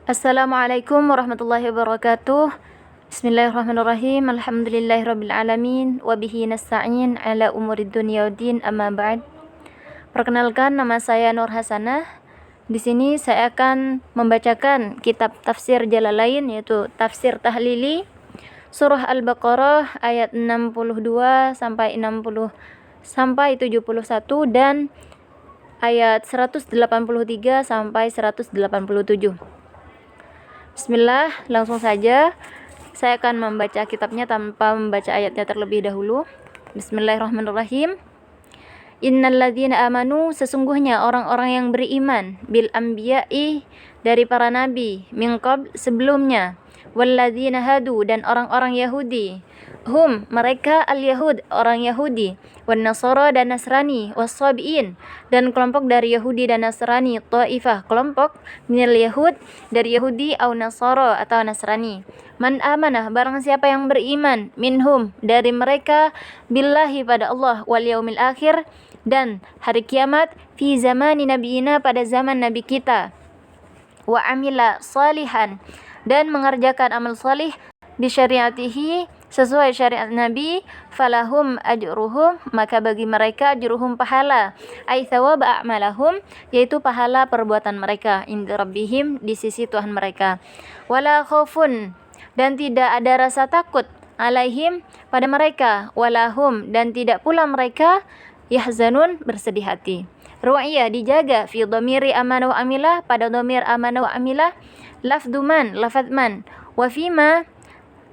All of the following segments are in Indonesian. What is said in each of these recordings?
Assalamualaikum warahmatullahi wabarakatuh. Bismillahirrahmanirrahim. Alhamdulillahirabbil alamin wa bihi nasta'in ala umurid dunya waddin, amma ba'd. Perkenalkan, nama saya Nur Hasanah. Di sini saya akan membacakan kitab tafsir Jalalain, yaitu Tafsir Tahlili, surah Al-Baqarah ayat 62 sampai 71 dan ayat 183 sampai 187. Bismillah, langsung saja saya akan membaca kitabnya tanpa membaca ayatnya terlebih dahulu. Bismillahirrahmanirrahim. Innalladzina amanu, sesungguhnya orang-orang yang beriman, bil anbiya'i, dari para nabi, min qabl, sebelumnya, walladzina hadu, dan orang-orang Yahudi, hum, mereka al-Yahud, orang Yahudi, wan Nasara, dan Nasrani, was-Sabi'in, dan kelompok dari Yahudi dan Nasrani, ta'ifah, kelompok minal Yahud, dari Yahudi, au Nasara, atau Nasrani. Man amanah, barang siapa yang beriman, minhum, dari mereka, billahi, pada Allah, wal yaumil akhir, dan hari kiamat, fi zamani nabiyina, pada zaman nabi kita, wa amila salihan, dan mengerjakan amal salih, bisyariatihi, sesuai syariat Nabi, falahum ajruhum, maka bagi mereka ajruhum, pahala, ay thawab a'malahum, yaitu pahala perbuatan mereka, inda rabbihim, di sisi Tuhan mereka, wala khaufun, dan tidak ada rasa takut, alaihim, pada mereka, walahum, dan tidak pula mereka, yahzanun, bersedih hati. Ru'iyah, dijaga, fi dhamiri amanah wa amilah, pada dhamir amanah wa amilah, lafduman, lafadman, wa fima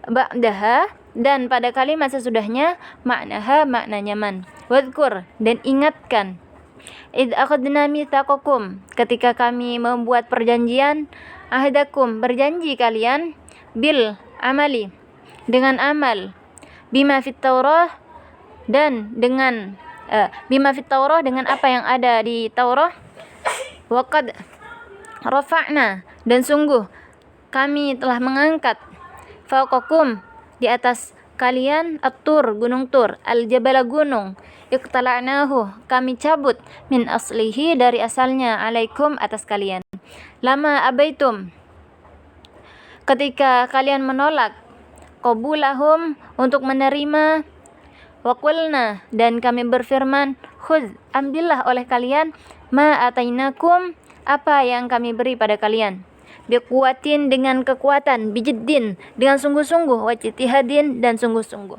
ba'daha, dan pada kalimat sesudahnya, maknaha, maknanya man. Wadhkur, dan ingatkan, id akhadna mitsaqakum, ketika kami membuat perjanjian, ahdakum, berjanji kalian, bil amali, dengan amal, bima fit Taurah, dan dengan bima fit Taurah, dengan apa yang ada di Taurah, waqad rafa'na, dan sungguh kami telah mengangkat, fauqakum, di atas kalian, at-tur, gunung Tur, al-jabala, gunung, iqtala'nahu, kami cabut, min aslihi, dari asalnya, alaikum, atas kalian, lama abaitum, ketika kalian menolak, qabulahum, untuk menerima, waqulna, dan kami berfirman, khudz, ambillah oleh kalian, ma atainakum, apa yang kami beri pada kalian, biquwatin, dengan kekuatan, bijiddin, dengan sungguh-sungguh, wajtihadin, dan sungguh-sungguh,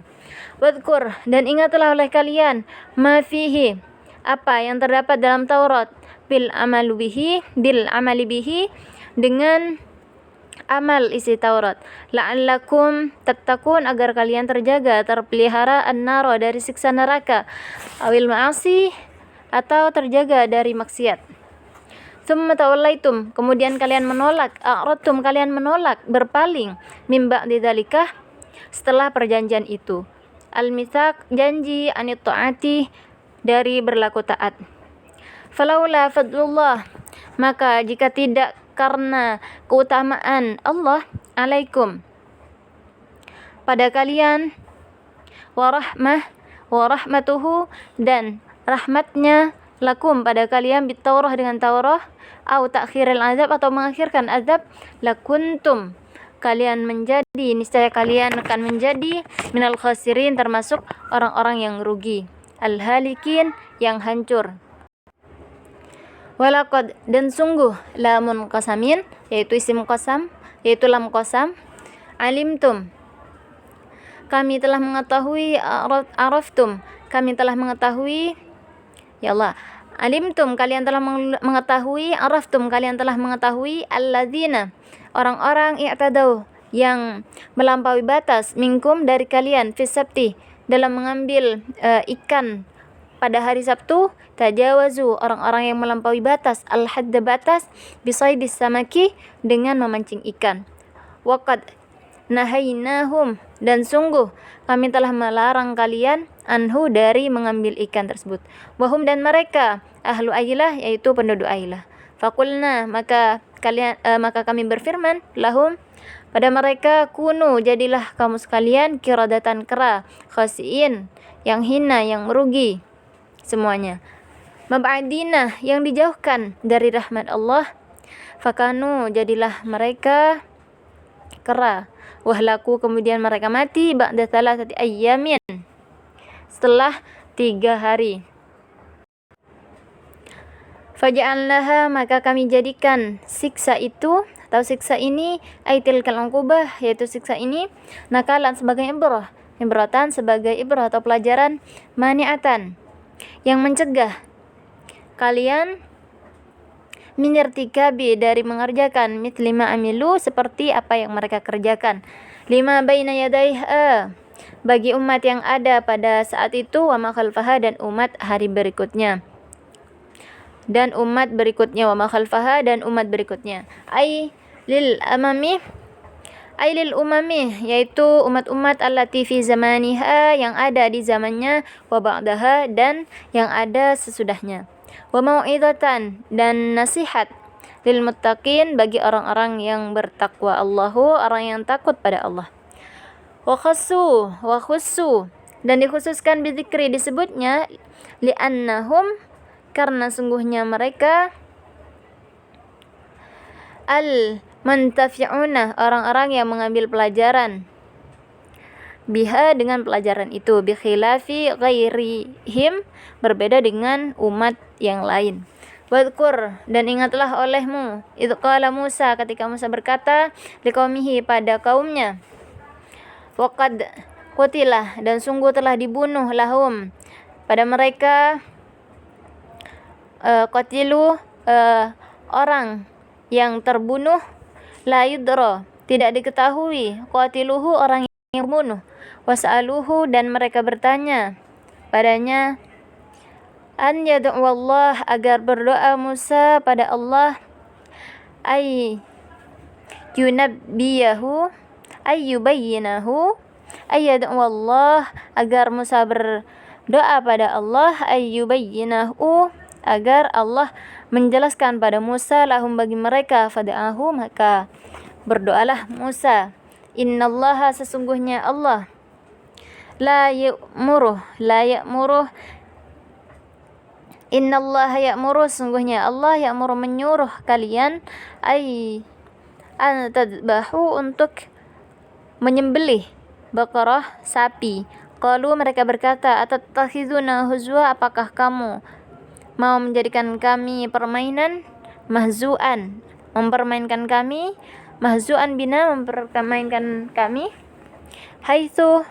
wadhkur, dan ingatlah oleh kalian, ma fihi, apa yang terdapat dalam Taurat, bil amali bihi, dengan amal isi Taurat, la'allakum tattaqun, agar kalian terjaga, terpelihara, an-nara, dari siksa neraka, awil ma'asi, atau terjaga dari maksiat. Tsumma tawallaitum, kemudian kalian menolak, a'radtum, kalian menolak, berpaling, mim ba'di dzalika, setelah perjanjian itu, al-mitsaq, janji, anit ta'ati, dari berlaku taat. Falaula fadlullah, maka jika tidak karena keutamaan Allah, alaikum, pada kalian, warahmatuhu, dan rahmatnya, lakum, pada kalian, bitaurah, dengan Taurah, au ta'khiril azab, atau mengakhirkan azab, lakuntum, kalian menjadi, niscaya kalian akan menjadi, minal khasirin, termasuk orang-orang yang rugi, al-halikin, yang hancur. Walaqad, dan sungguh, lamun qasamin, yaitu isim qasam, yaitu lam qasam, alimtum, kami telah mengetahui, araftum, kami telah mengetahui, ya Allah, alimtum, kalian telah mengetahui, araftum, kalian telah mengetahui, alladzina, orang-orang, i'tadau, yang melampaui batas, minkum, dari kalian, fis sabti, dalam mengambil ikan pada hari Sabtu, tajawazu, orang-orang yang melampaui batas, al-hadda, batas, bisaidis samaki, dengan memancing ikan, waqad nahainahum, dan sungguh kami telah melarang kalian, anhu, dari mengambil ikan tersebut, wahum, dan mereka, ahlu Ailah, yaitu penduduk Ailah, faqulna, maka kami berfirman, lahum, pada mereka, kunu, jadilah kamu sekalian, kiradatan, kera, khasiin, yang hina, yang merugi semuanya, mab'adina, yang dijauhkan dari rahmat Allah, Fakanu, jadilah mereka kera. Wahlaku, kemudian mereka mati ba'da thalathati ayyamin, setelah 3 hari. Faja'alnaha, maka kami jadikan siksa itu atau siksa ini, aitil kal'uqubah, yaitu siksa ini, nakalan sebagai ibratan sebagai ibrah atau pelajaran, mani'atan, yang mencegah kalian, minirtikabi, dari mengerjakan, mitlima amilu, seperti apa yang mereka kerjakan, lima baina yadaiha, bagi umat yang ada pada saat itu, wa ma khalfaha, dan umat hari berikutnya, dan umat berikutnya, wa ma khalfaha, dan umat berikutnya, ai lil umami, yaitu umat-umat allati fi zamaniha, yang ada di zamannya, wa ba'daha, dan yang ada sesudahnya, wa mau'izatan, dan nasihat, lil muttaqin, bagi orang-orang yang bertakwa Allahu, orang yang takut pada Allah. Wa khussu, dan dikhususkan bizikri, disebutnya, li'annahum, karena sungguhnya mereka, al-muntafi'una, orang-orang yang mengambil pelajaran, biha, dengan pelajaran itu, bi khilafi ghairihim, berbeda dengan umat yang lain. Wadhkur, dan ingatlah olehmu, idh qala Musa, ketika Musa berkata, liqaumihi, pada kaumnya, waqad qutilah, dan sungguh telah dibunuh, lahum, pada mereka, qatilu, orang yang terbunuh, la yudra, tidak diketahui, qatiluhu, orang yang terbunuh, was'aluhu, dan mereka bertanya padanya, an yad'u Allah, agar berdoa Musa pada Allah, ay yunabbiyahu, ay yubayyinahu, ay yad'u Allah, agar Musa berdoa pada Allah, ay yubayyinahu, agar Allah menjelaskan pada Musa, lahum, bagi mereka, fada'ahu, maka berdoalah Musa, innallaha, sesungguhnya Allah, la ya'muruh, innallaha ya'muruh, sungguhnya Allah, ya'muruh, menyuruh kalian, ay an tadbahu, untuk menyembelih, baqarah, sapi. Qalu, mereka berkata, atattakhizuna huzwa, apakah kamu mau menjadikan kami permainan, mahzu'an, mempermainkan kami, mahzu'an bina, mempermainkan kami, haitsu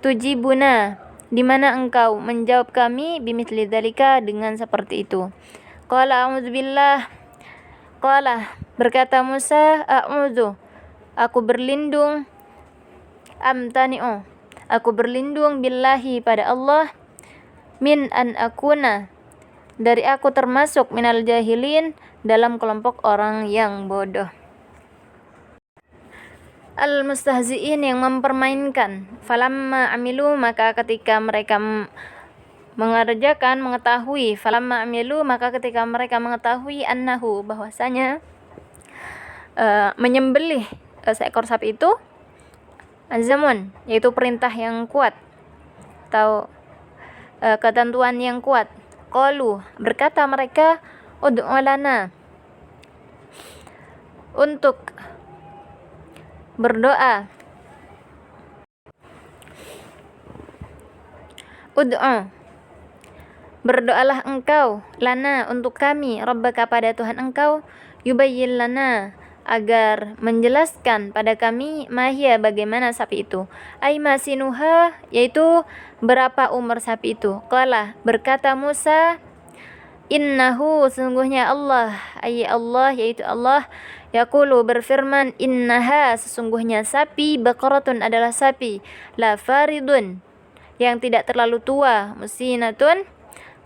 tujibuna, di mana engkau menjawab kami, bimithli dzalika, dengan seperti itu. Qala a'udzubillah, qala, berkata Musa, a'udzu, aku berlindung, amtani'u, aku berlindung, billahi, pada Allah, min an akuna, dari aku termasuk, minal jahilin, dalam kelompok orang yang bodoh. Al-mustahzi'in, yang mempermainkan, falamma amilu, maka ketika mereka mengerjakan, mengetahui, falamma amilu, maka ketika mereka mengetahui, annahu, bahwasanya menyembelih seekor sapi itu, azamun, yaitu perintah yang kuat atau ketentuan yang kuat. Qalu, berkata mereka, ud'u lana, untuk berdoa, ud'u, berdoalah engkau, lana, untuk kami, rabbaka, pada Tuhan engkau, yubayyin lana, agar menjelaskan pada kami, mahia, bagaimana sapi itu, ay masinuha, yaitu berapa umur sapi itu. Qala, berkata Musa, innahu, sungguhnya Allah, ay Allah, yaitu Allah, yaqulu, berfirman, innaha, sesungguhnya sapi, baqaratun, adalah sapi, la faridun, yang tidak terlalu tua, musinatun,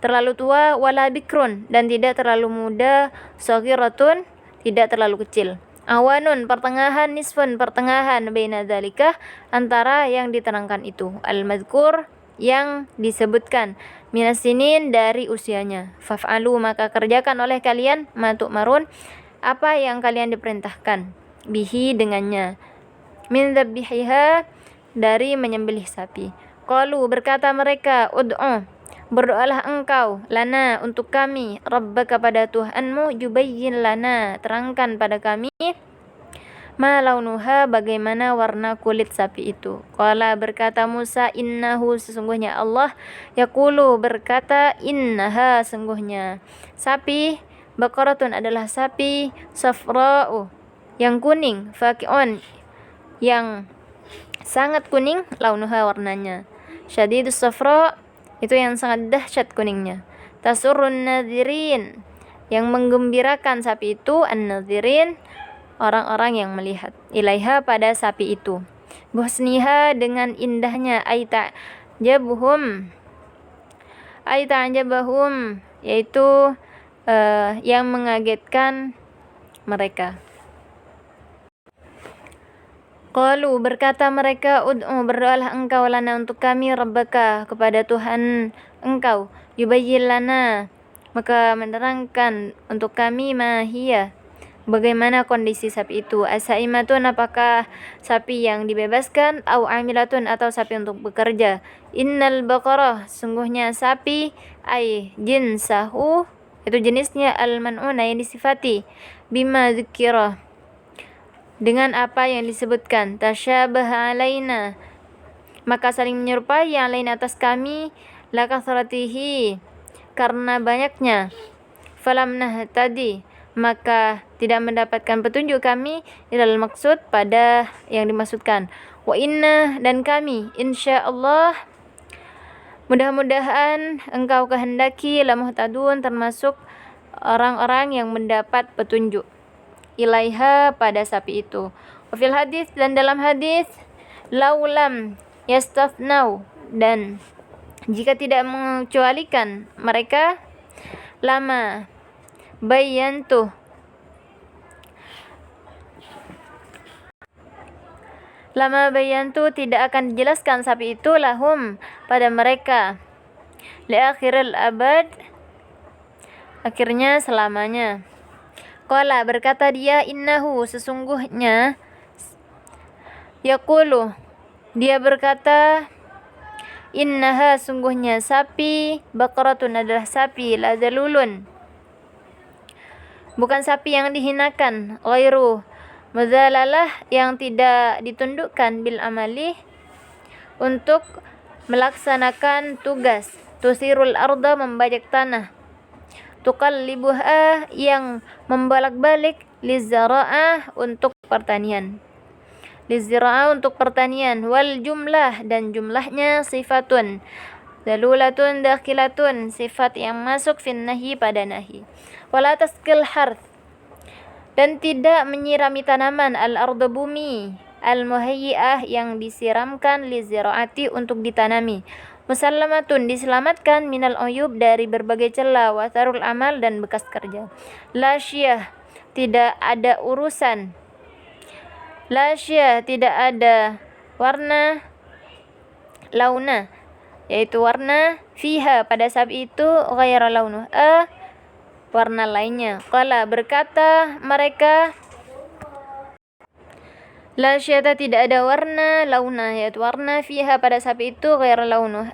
terlalu tua, wala bikrun, dan tidak terlalu muda, saghiratun, tidak terlalu kecil, awanun, pertengahan, nisfun, pertengahan, baina dzalika, antara yang diterangkan itu, al-madhkur, yang disebutkan, minasinin, dari usianya, faf'alu, maka kerjakan oleh kalian, ma tu'marun, apa yang kalian diperintahkan, bihi, dengannya, min dzabbihiha, dari menyembelih sapi. Qalu, berkata mereka, ud'u, Berdoalah engkau lana untuk kami, rabbaka pada Tuhanmu, yubayyin lana terangkan pada kami, ma launuha bagaimana warna kulit sapi itu. Qala berkata Musa, innahu sesungguhnya Allah, yaqulu berkata, innaha sesungguhnya sapi, baqaratun adalah sapi, safra'u yang kuning, faqi'un yang sangat kuning, launuha warnanya, syadidus safra itu yang sangat dahsyat kuningnya, tasurrun nadhirin yang menggembirakan sapi itu, an-nadhirin orang-orang yang melihat, ilaiha pada sapi itu, buhsniha dengan indahnya, ta'jabahum yaitu yang mengagetkan mereka. Qalu berkata mereka, ud'u berdoalah engkau lana untuk kami, rabbaka kepada Tuhan engkau, yubayyin lana maka menerangkan untuk kami, mahiyah bagaimana kondisi sapi itu, asaimatun apakah sapi yang dibebaskan, au amilatun atau sapi untuk bekerja. Innal baqarah sungguhnya sapi, ay jinsahu itu jenisnya, al-man'una yang disifati, bima dzukira dengan apa yang disebutkan, tasyabaha alaina maka saling menyerupai, yang lain atas kami, lakathratihi karena banyaknya, falam nahtadi maka tidak mendapatkan petunjuk kami, ilal maksud pada yang dimaksudkan, wa inna dan kami, insyaallah mudah-mudahan engkau kehendaki, lamuhtadun termasuk orang-orang yang mendapat petunjuk, ilaiha pada sapi itu. Wafil hadis dan dalam hadis, laulam yastathnau dan jika tidak mengecualikan mereka, lama bayantu tidak akan dijelaskan sapi itu, lahum pada mereka, li akhiril abad akhirnya selamanya. Qala berkata dia, innahu sesungguhnya, yaqulu dia berkata, innaha sungguhnya sapi, baqaratun adalah sapi, ladalulun bukan sapi yang dihinakan, ghairu mudhalalah yang tidak ditundukkan, bil amali untuk melaksanakan tugas, tusirul arda membajak tanah, tuqallibuha yang membolak-balik, lizara'ah untuk pertanian, wal jumlah dan jumlahnya, sifatun dalulatun dakhilatun sifat yang masuk fin nahi pada nahi, wala taskil harth dan tidak menyirami tanaman, al-arda bumi, al-muhayyi'ah yang disiramkan, liziraati untuk ditanami, musallamatun diselamatkan, minal uyub dari berbagai celah, watharul amal dan bekas kerja, lasyah tidak ada urusan, lasyah tidak ada warna, launa yaitu warna, fiha pada sapi itu, ghaira launuh warna lainnya. Qala berkata mereka, la syata tidak ada warna, launa yaitu warna, fiha pada sapi itu, ghaira launuh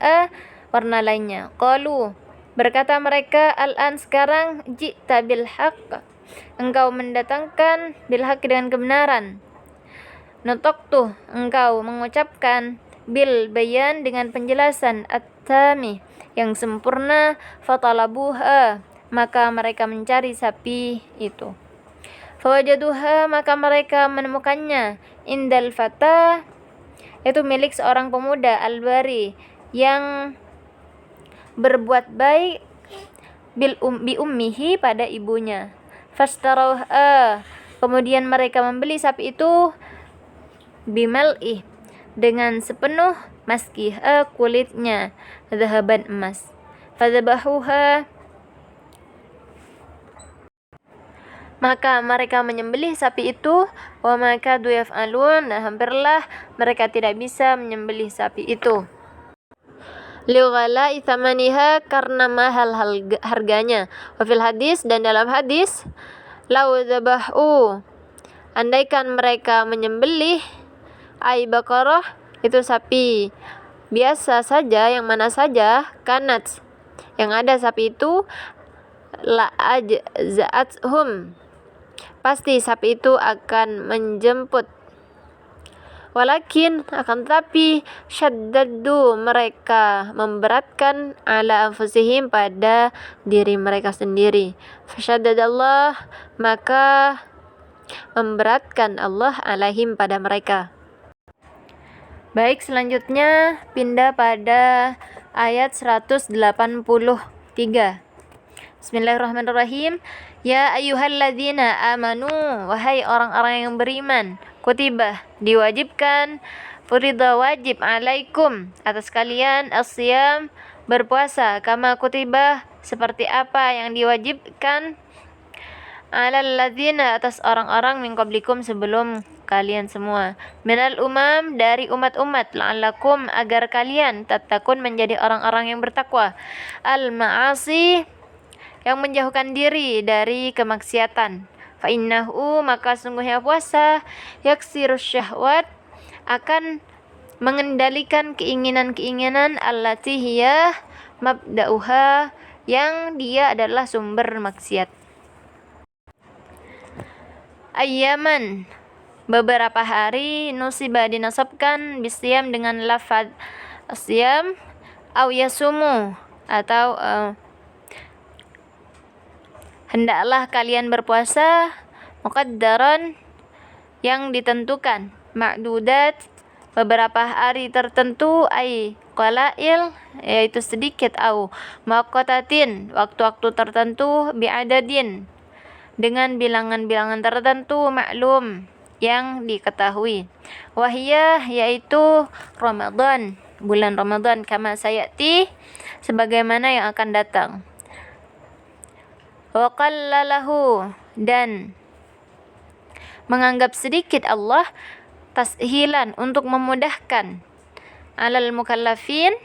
warna lainnya. Qalu berkata mereka, al-an sekarang, ji'ta bil haqq engkau mendatangkan, bil haqq dengan kebenaran, nataqtu engkau mengucapkan, bil bayan dengan penjelasan, at-tami yang sempurna, fatalabuha maka mereka mencari sapi itu, fawajaduha maka mereka menemukannya, indal fata itu milik seorang pemuda, al-bari yang berbuat baik, bi ummihi pada ibunya, fastarauha kemudian mereka membeli sapi itu, bimal'i dengan sepenuh, maskih kulitnya, zahaban emas, fadzabahuha maka mereka menyembelih sapi itu, wa maka yaf'alun dan hampirlah mereka tidak bisa menyembelih sapi itu, lighala'i thamaniha karena mahal harganya. Wa fil hadis dan dalam hadis, lau dzabahu andaikan mereka menyembelih, ai baqarah itu sapi biasa saja, yang mana saja, kanat yang ada sapi itu la ajza'athum, pasti sapi itu akan menjemput. Walakin, akan tetapi, syaddadu, mereka memberatkan ala anfusihim, pada diri mereka sendiri. Fasyaddadallah, maka memberatkan Allah alaihim, pada mereka. Baik, selanjutnya pindah pada ayat 183. Bismillahirrahmanirrahim. Ya ayyuhalladzina amanu, wahai orang-orang yang beriman, kutibah, diwajibkan, furida, wajib, alaikum, atas kalian, as-siyam, berpuasa, kama kutibah, seperti apa yang diwajibkan, alal ladzina, atas orang-orang min qablikum, sebelum kalian semua, minal umam, dari umat-umat, la'allakum, agar kalian tattaqun, menjadi orang-orang yang bertakwa, al-ma'asi, yang menjauhkan diri dari kemaksiatan. Fa innahu, maka sungguhnya puasa, yaksirus syahwat, akan mengendalikan keinginan-keinginan, allati hiya mabda'uha, yang dia adalah sumber maksiat. Ayyaman, beberapa hari, nusiba, dinasabkan, bisyam, dengan lafaz asyam, au yasumu, atau hendaklah kalian berpuasa, muqaddaran, yang ditentukan, ma'dudat, beberapa hari tertentu, ay qalail, yaitu sedikit, au muaqqatatin, waktu-waktu tertentu, bi'adadin, dengan bilangan-bilangan tertentu, maklum, yang diketahui. Wahiyah, yaitu Ramadan, bulan Ramadan, kama sayati, sebagaimana yang akan datang. Wa qallalahu, dan menganggap sedikit Allah, tashilan, untuk memudahkan, alal mukallafin,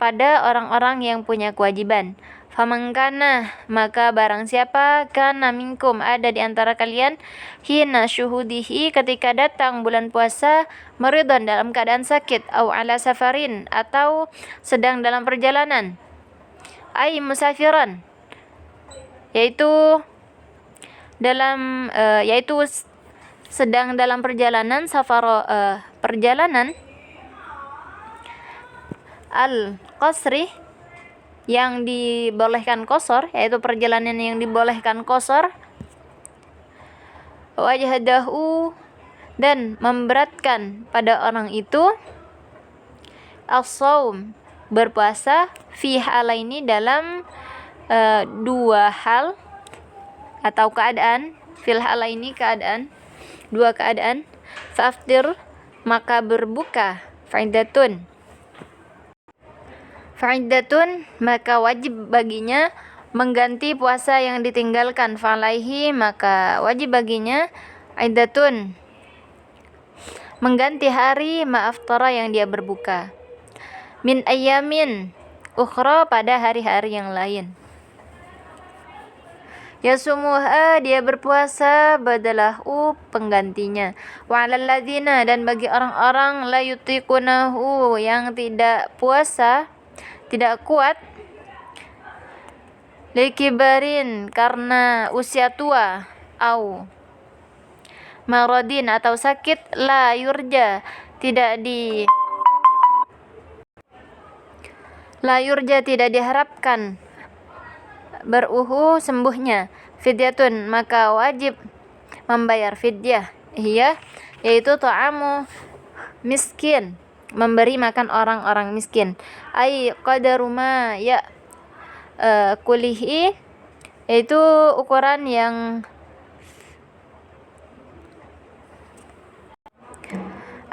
pada orang-orang yang punya kewajiban. Faman kana, maka barang siapa, kana minkum, ada di antara kalian, hina syuhudihi, ketika datang bulan puasa, maridan, dalam keadaan sakit, au ala safarin, atau sedang dalam perjalanan, ay musafiran, yaitu sedang dalam perjalanan, perjalanan al-qasri, yang dibolehkan qasar, yaitu perjalanan yang dibolehkan qasar. Wajhadahu, dan memberatkan pada orang itu, as-shaum, berpuasa, fi halaini, dalam dua hal atau keadaan, fil halaini, keadaan, dua keadaan, fa'aftir, maka berbuka, fa'iddatun, maka wajib baginya mengganti puasa yang ditinggalkan, fa'alaihi, maka wajib baginya, iddatun, mengganti hari, ma'aftara, yang dia berbuka, min ayyamin ukhra, pada hari-hari yang lain. Yasumuha, dia berpuasa, badalahu, penggantinya. Wa 'alal ladzina, dan bagi orang-orang, la yutiqunahu, yang tidak puasa, tidak kuat, likibarin, karena usia tua, au maradin, atau sakit, la yurja, tidak diharapkan sembuhnya, fidyatun, maka wajib membayar fidyah, yaitu ta'amu miskin, memberi makan orang-orang miskin, ay qadaru ma kulihi, yaitu ukuran yang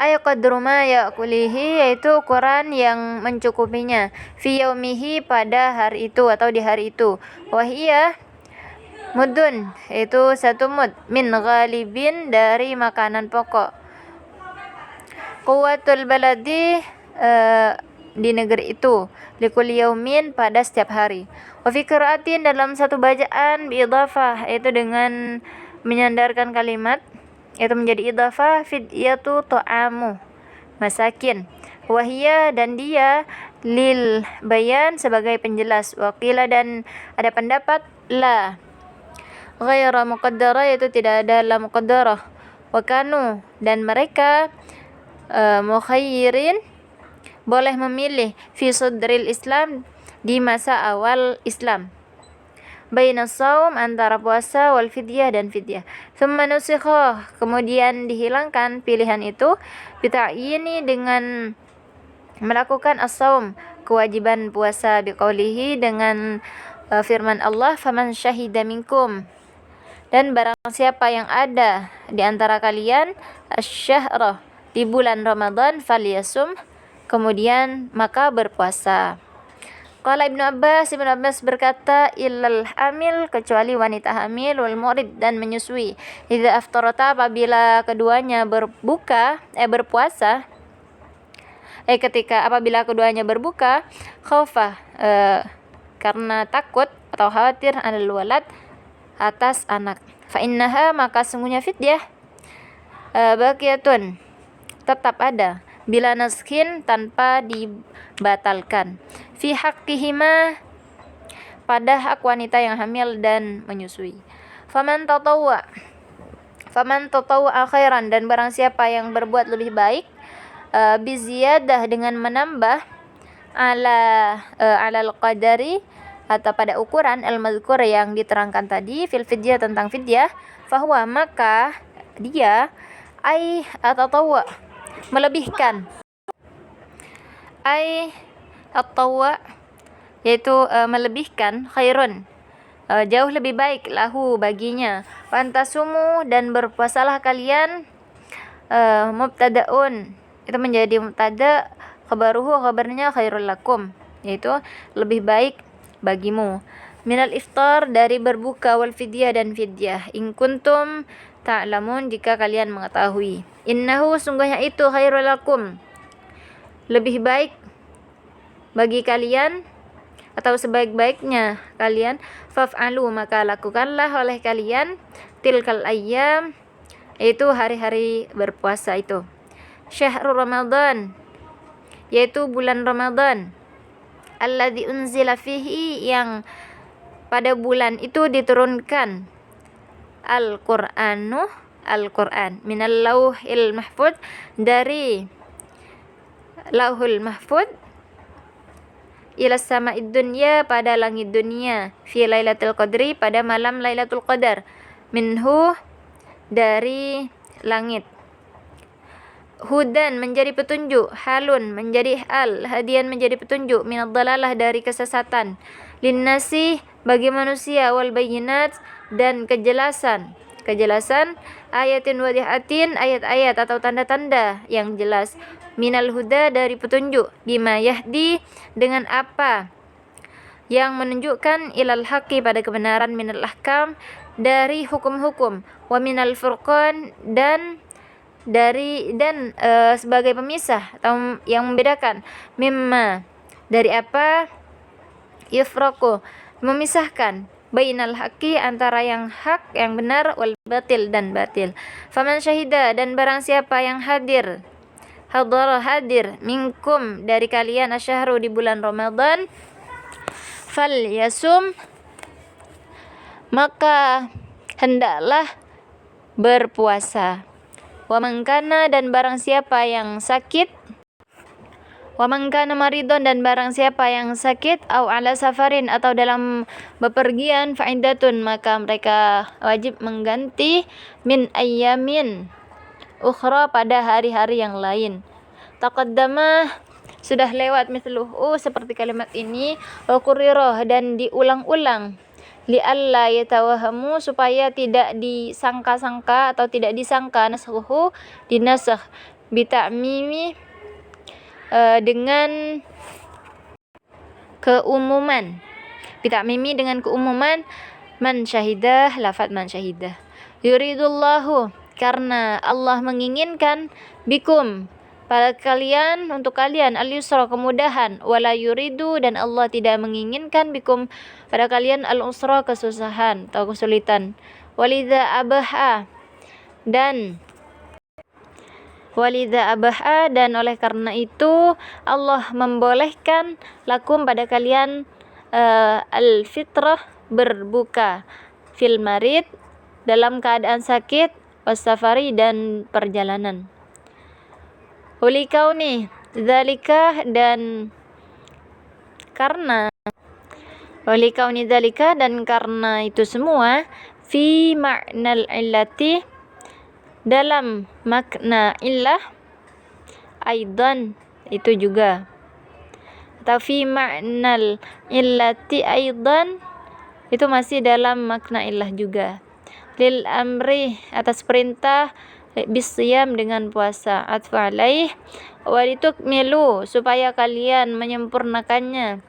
yaitu ukuran yang mencukupinya, fi yaumihi, pada hari itu atau di hari itu. Wahiyah mudun, yaitu satu mud, min ghalibin, dari makanan pokok. Quwwatul baladi, di negeri itu, likul yaumin, pada setiap hari. Wa fi qiraatin, dalam satu bacaan, biidhafah, yaitu dengan menyandarkan kalimat, yaitu menjadi idhafah, fidyatu ta'amu masakin. Wahiyah, dan dia, lil bayan sebagai penjelas, wa qila dan ada pendapat la ghaira muqaddara yaitu tidak ada la muqaddarah, wa kanu dan mereka mukhayyirin boleh memilih fi sadril Islam di masa awal Islam, baina saum antara puasa wal fidyah dan fidyah. Thumma nusikha kemudian dihilangkan pilihan itu bita'yini dengan melakukan as-saum kewajiban puasa biqaulihi dengan firman Allah faman syahida minkum dan barang siapa yang ada di antara kalian asy-syahra di bulan Ramadan falyasum kemudian maka berpuasa. Qala Ibnu Abbas berkata illal hamil kecuali wanita hamil wal murid dan menyusui idza aftarata apabila keduanya berpuasa ketika apabila keduanya berbuka khaufa karena takut atau khawatir alal walad atas anak, fa innaha maka sungguhnya fidyah baqiyatun tetap ada bila naskin tanpa dibatalkan fi haqqihima pada hak wanita yang hamil dan menyusui. Faman tatawwa khairan dan barang siapa yang berbuat lebih baik biziyadah dengan menambah alal qadari atau pada ukuran al-mazkur yang diterangkan tadi fil fidyah tentang fidyah, fahuwa maka dia atatawwa melebihkan at-tawwa yaitu melebihkan khairun jauh lebih baik lahu baginya, fantasumu dan berpuasalah kalian mubtadaun itu menjadi mubtada, kabarnya khairul lakum yaitu lebih baik bagimu, minal iftar dari berbuka wal fidyah dan fidyah, in kuntum ta'lamun jika kalian mengetahui, innahu sungguhnya itu khairul lakum lebih baik bagi kalian atau sebaik-baiknya kalian, faf'alu maka lakukanlah oleh kalian tilkal ayyam yaitu hari-hari berpuasa itu, syahrul Ramadan yaitu bulan Ramadan, alladzi unzila fihi yang pada bulan itu diturunkan Al-Qur'an minal lauhil mahfud dari lauhul mahfud ila sama'id dunya pada langit dunia, fi lailatul qadri pada malam lailatul qadar, minhu dari langit, hudan menjadi petunjuk, halun menjadi hal, hadian menjadi petunjuk, minad dalalah dari kesesatan, linnasi bagi manusia, wal bayyinat dan kejelasan ayatin wadihatin ayat-ayat atau tanda-tanda yang jelas, minal huda dari petunjuk, bima yahdi dengan apa yang menunjukkan ilal haqi pada kebenaran, minal ahkam dari hukum-hukum, wa minal furqan dan sebagai pemisah atau yang membedakan, mimma dari apa yufraqu memisahkan, bainal haqi antara yang hak yang benar, wal batil dan batil. Faman syahida dan barang siapa yang hadir minkum dari kalian asyahru di bulan Ramadan, fal yasum maka hendaklah berpuasa, wa man kana dan barang siapa yang sakit, wa man kana maridon dan barang siapa yang sakit, au ala safarin atau dalam bepergian, fa iddatun maka mereka wajib mengganti min ayyamin ukhra pada hari-hari yang lain. Taqaddama sudah lewat mithluhu seperti kalimat ini, wa qurrirah dan diulang-ulang, li'alla yatawahamu supaya tidak disangka-sangka atau tidak disangka nasakhuhu dinasakh bita'mimi dengan keumuman, bita'mimi dengan keumuman, man syahidah lafaz man syahidah, yuridullahu karena Allah menginginkan, bikum pada kalian untuk kalian, al-yusra kemudahan, wala yuridu dan Allah tidak menginginkan, bikum pada kalian al-usra kesusahan atau kesulitan, walidha abaha dan Walidha abaha, dan oleh karena itu Allah membolehkan lakum pada kalian al-fitrah, berbuka, fil marid, dalam keadaan sakit, wasafari, dan perjalanan. Ulikauni dzalika, dan karena ulikauni dzalika, dan karena itu semua, fi ma'nal illati, dalam makna illah, aidan, itu juga, atau fi ma'nal illati aidan, itu masih dalam makna illah juga. Lil amri, atas perintah, bisiyam, dengan puasa, atfu alaih, walitukmilu, supaya kalian menyempurnakannya,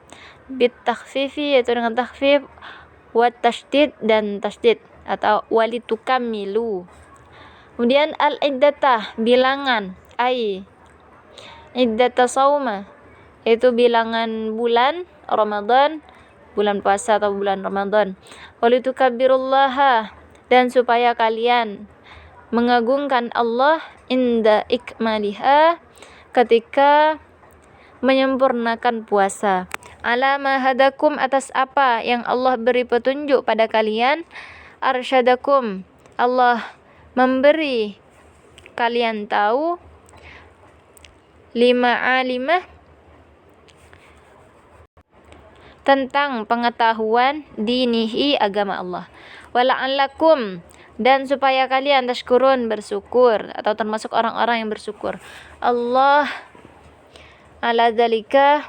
bitakhfifi, yaitu dengan takhfif, wat tasydid, dan tasydid, atau walitukammilu. Kemudian al-iddatah, bilangan, ai iddata sauma, yaitu bilangan bulan Ramadan, bulan puasa atau bulan Ramadan. Walitukabbirullaha, dan supaya kalian mengagungkan Allah inda ikmaliha, ketika menyempurnakan puasa. Ala ma hadakum, atas apa yang Allah beri petunjuk pada kalian. Arsyadakum, Allah memberi kalian tahu, lima alimah, tentang pengetahuan, dinihi, agama Allah. Wala'allakum, dan supaya kalian tashkurun, bersyukur, atau termasuk orang-orang yang bersyukur. Allah ala dzalika,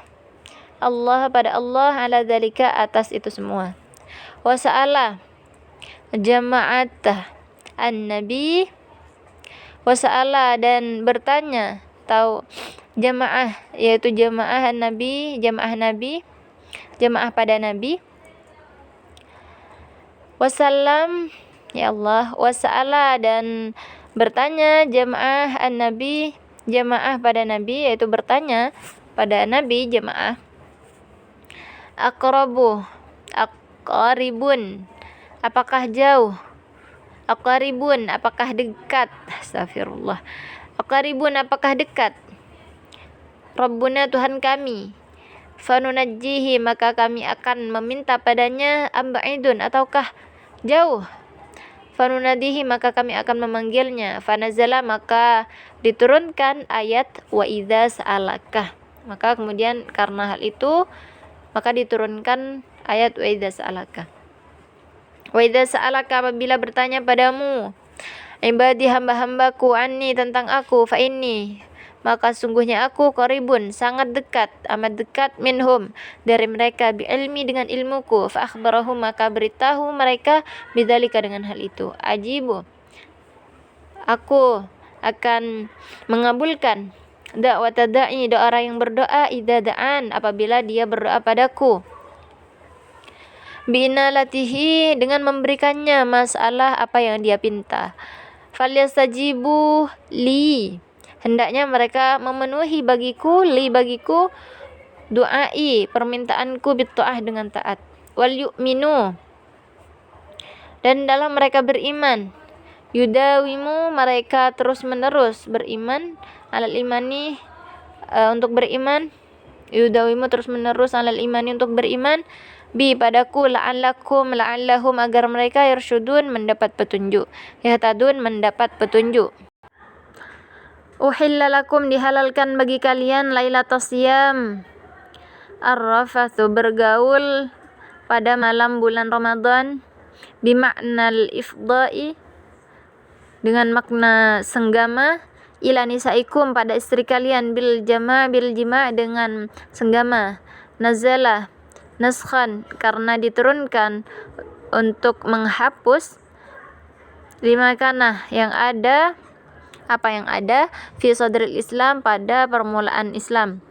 Allah pada Allah, ala dzalika, atas itu semua. Wasa'ala jama'atah an-nabi, wasa'ala, dan bertanya, atau jamaah, yaitu jamaah nabi, jamaah pada Nabi. Wasallam, ya Allah, wasa'ala, dan bertanya jamaah an-nabi, jamaah pada Nabi, yaitu bertanya pada Nabi, jamaah. Aqribun, apakah jauh? Aqribun, apakah dekat? Astagfirullah. Aqribun, apakah dekat? Rabbuna, Tuhan kami. Fanunajjihi, maka kami akan meminta padanya. Amba'idun, ataukah jauh? Fanunadihi, maka kami akan memanggilnya. Fanazala, maka diturunkan ayat wa idza sa'alaka. Maka kemudian karena hal itu maka diturunkan ayat wa idza sa'alaka. Wa idza sa'alaka, apabila bertanya padamu ibadi, hamba-hambaku, anni, tentang aku, fa inni, maka sungguhnya aku, qaribun, sangat dekat, amat dekat, minhum, dari mereka, bi ilmi, dengan ilmuku, fa akhbarahum, maka beritahu mereka, bidzalika, dengan hal itu. Ajibu, aku akan mengabulkan da'wata da'i, doa orang yang berdoa, idza da'an, apabila dia berdoa padaku. Bi'inalatihi, dengan memberikannya masalah apa yang dia pinta. Falyastajibu li, hendaknya mereka memenuhi bagiku, li, bagiku, du'ai, permintaanku, bitta'ah, dengan taat. Wal yu'minu, dan dalam mereka beriman. Yudawimu, mereka terus menerus beriman, alal imani, untuk beriman. Yudawimu, terus menerus, alal imani, untuk beriman, bi, padaku, la'allahum, agar mereka yarsyudun, mendapat petunjuk, yahtadun, mendapat petunjuk. Uhilla lakum, dihalalkan bagi kalian, lailatas siyam, ar-rafathu, bergaul pada malam bulan Ramadan, bima'nal ifdai, dengan makna senggama, ila nisaikum, pada istri kalian, bil jama', dengan senggama. Nazala, naskhan, karena diturunkan untuk menghapus, lima kana, yang ada, apa yang ada, fi sadril Islam, pada permulaan Islam.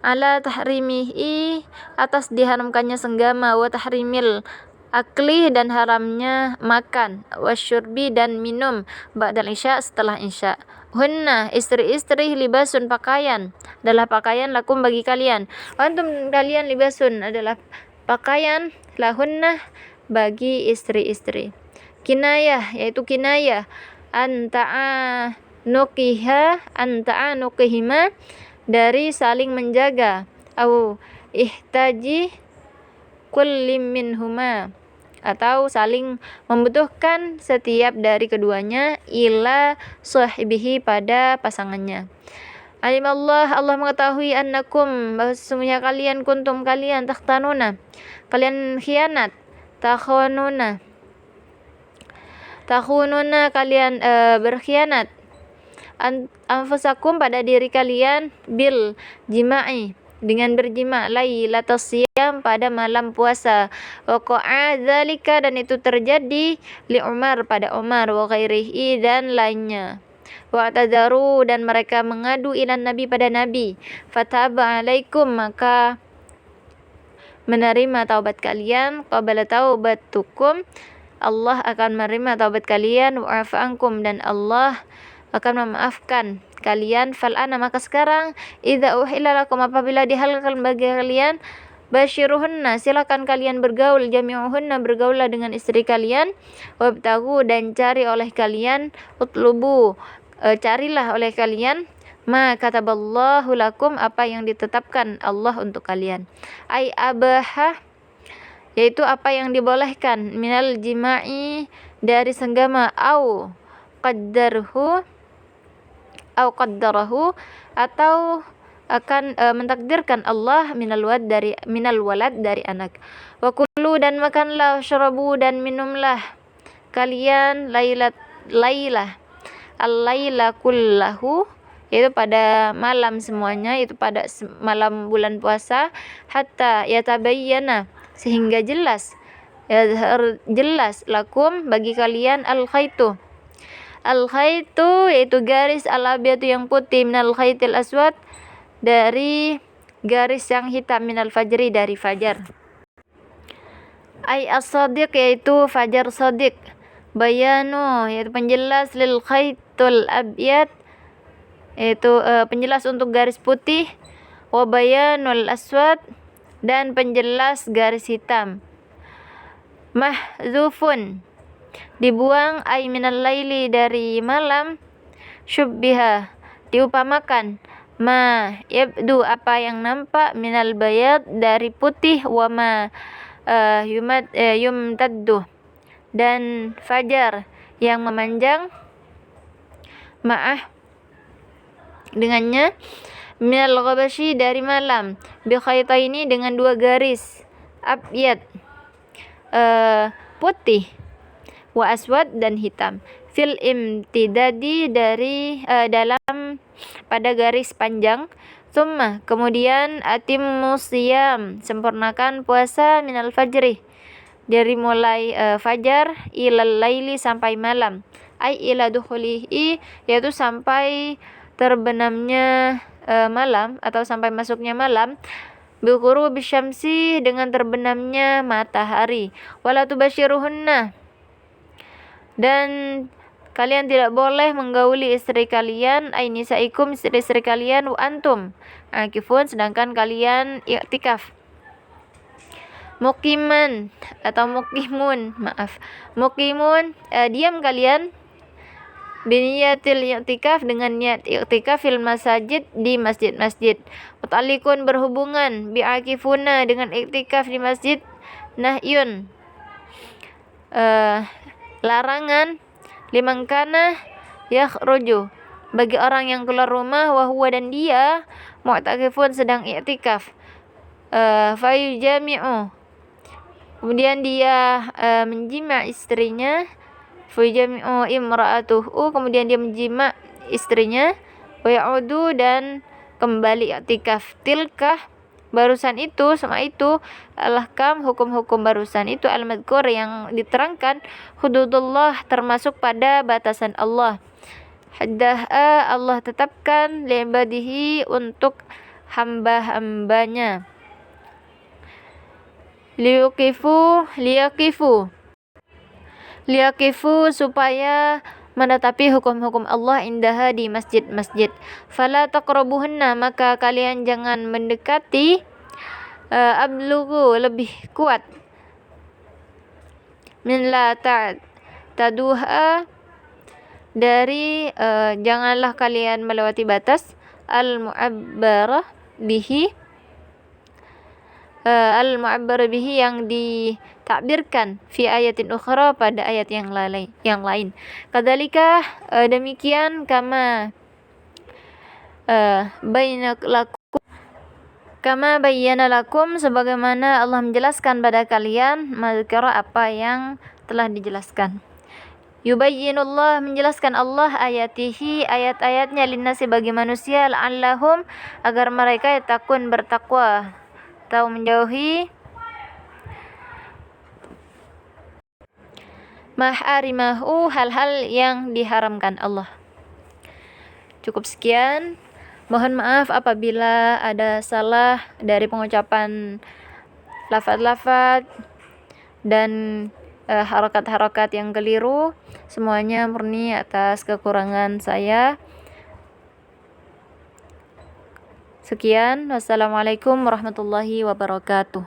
Ala tahrimihi, atas diharamkannya senggama, wa tahrimil akli, dan haramnya makan, wasyurbi, dan minum, ba'dal isya, setelah isya. Hunna, istri-istri, libasun, pakaian, adalah pakaian, lakum, bagi kalian. Antum, kalian, libasun, adalah pakaian, lahunna, bagi istri-istri. Kinayah, yaitu kinayah, anta'a nukiha anta nukihima, dari saling menjaga, au ihtaji kullim minhuma, atau saling membutuhkan setiap dari keduanya, ila sahibihi, pada pasangannya. Alimallah, Allah mengetahui, annakum, bahwa sesungguhnya kalian, kuntum, kalian, takhtanuna, kalian khianat, takhununa, kalian berkhianat, anfusakum, pada diri kalian, bil jima'i, dengan berjima, lailatas siyam, pada malam puasa, waqa'a dzalika, dan itu terjadi, li Umar, pada Umar, wa ghairihi, dan lainnya. Wa'tadaru, dan mereka mengadu, ilan nabi, pada nabi, fataba alaikum, maka menerima taubat kalian, qabala taubatukum, Allah akan menerima taubat kalian, wa'afa ankum, dan Allah akan memaafkan kalian. Fal'ana, maka sekarang, idza uhilla lakum, apabila dihalalkan bagi kalian, basyiruhunna, silakan kalian bergaul, jami'uhunna, bergaullah dengan istri kalian, wabtagu, dan cari oleh kalian, utlubu, carilah oleh kalian, ma kataballahu lakum, apa yang ditetapkan Allah untuk kalian, ai abaha, yaitu apa yang dibolehkan, minal jima'i, dari senggama, au qaddarahu, atau akan mentakdirkan Allah, minal walad, dari anak. Wa kulu, dan makanlah, syarabu, dan minumlah kalian, al-laila kullahu, yaitu pada malam semuanya, itu pada malam bulan puasa, hatta yatabayyana, sehingga jelas, jelas, lakum, bagi kalian, al-khaitu, yaitu garis, al-abyadu, yang putih, minal khaitil aswad, dari garis yang hitam, minal fajri, dari fajar. Ay as-sadiq, yaitu fajar sadiq, bayanu, yaitu penjelas, lil khaitul abyad, yaitu penjelas untuk garis putih, wa bayanul aswad, dan penjelas garis hitam. Mahzufun, dibuang, ay minal laili, dari malam, syubbiha, diupamakan, ma yabdu, apa yang nampak, minal bayad, dari putih, wa ma yumtaddu, dan fajar yang memanjang, ma'ah, dengannya, minal ghabashi, dari malam, bi khaitaini, dengan dua garis, abyad, putih, wa aswad, dan hitam, fil imtidadi, dari dalam, pada garis panjang, summa, kemudian, atimmu siyam, sempurnakan puasa, minal fajri, dari mulai fajar, ilal laili, sampai malam, ay ila dukhulihi, yaitu sampai terbenamnya malam, atau sampai masuknya malam, bighurubi syamsi, dengan terbenamnya matahari, wala tubasyiruhunna, dan kalian tidak boleh menggauli istri kalian, ay nisaikum, istri-istri kalian, wa antum akifun, sedangkan kalian i'tikaf. Mukiman, atau mukimun, mukimun, diam kalian, biniyatil i'tikaf, dengan niat i'tikaf, fil masajid, di masjid-masjid. Mutalikun, berhubungan, bi'akifuna, dengan i'tikaf di masjid, nahyun, larangan, liman kana yakhruju, bagi orang yang keluar rumah, wa huwa, dan dia, mu'takifun, sedang i'tikaf, fayujami'u, kemudian dia menjima istrinya, fayujami'u imra'atuhu, kemudian dia menjima istrinya, wa ya'udu, dan kembali i'tikaf. Tilkah, barusan itu, sama itu, al-ahkam, hukum-hukum barusan itu, al-madhkur, yang diterangkan, hududullah, termasuk pada batasan Allah, haddaha, Allah tetapkan, li'ibadihi, untuk hamba-hambanya, liyakifu, supaya menetapi hukum-hukum Allah, indaha, di masjid-masjid. Fala taqrabuhunna, maka kalian jangan mendekati, ablughu, lebih kuat, min la taduha, dari janganlah kalian melewati batas al-mu'abbarah bihi yang ditakbirkan fi ayatin ukhra pada ayat yang lain. Kadzalika demikian kama bayyana lakum sebagaimana Allah menjelaskan pada kalian mazkara apa yang telah dijelaskan. Yubayyinullah menjelaskan Allah ayatihi ayat-ayatnya linnasi bagi manusia la'allahum agar mereka yatakun bertakwa atau menjauhi maharimahu hal-hal yang diharamkan Allah. Cukup sekian. Mohon maaf apabila ada salah dari pengucapan lafaz-lafaz dan harakat-harakat yang keliru. Semuanya murni atas kekurangan saya. Sekian, wassalamualaikum warahmatullahi wabarakatuh.